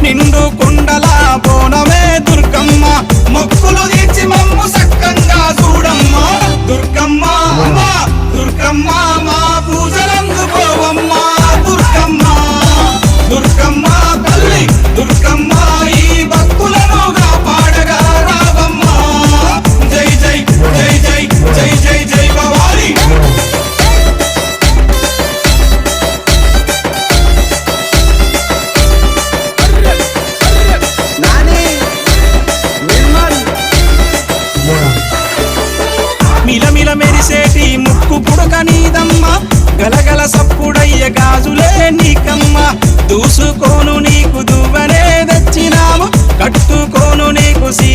నిండు కుండల బోనమే దుర్గమ్మ మొక్కులు తీర్చి మమ్ము సక్కంగా చూడమ్మా దుర్గమ్మ దుర్గమ్మ మా పూజలందుకోవమ్మ దుర్గమ్మ దుర్గమ్మ తల్లి దుర్గమ్మ ఈ భక్తులను కాపాడగా రావమ్మ జై జై జై జై జై జై జై భవాని మిలమిల మెరిసేటి ముక్కు పుడక నీదమ్మ గలగల సప్పుడయ్య గాజులే నీకమ్మ దూసుకోను నీకు దువ్వనే తెచ్చినాము కట్టుకో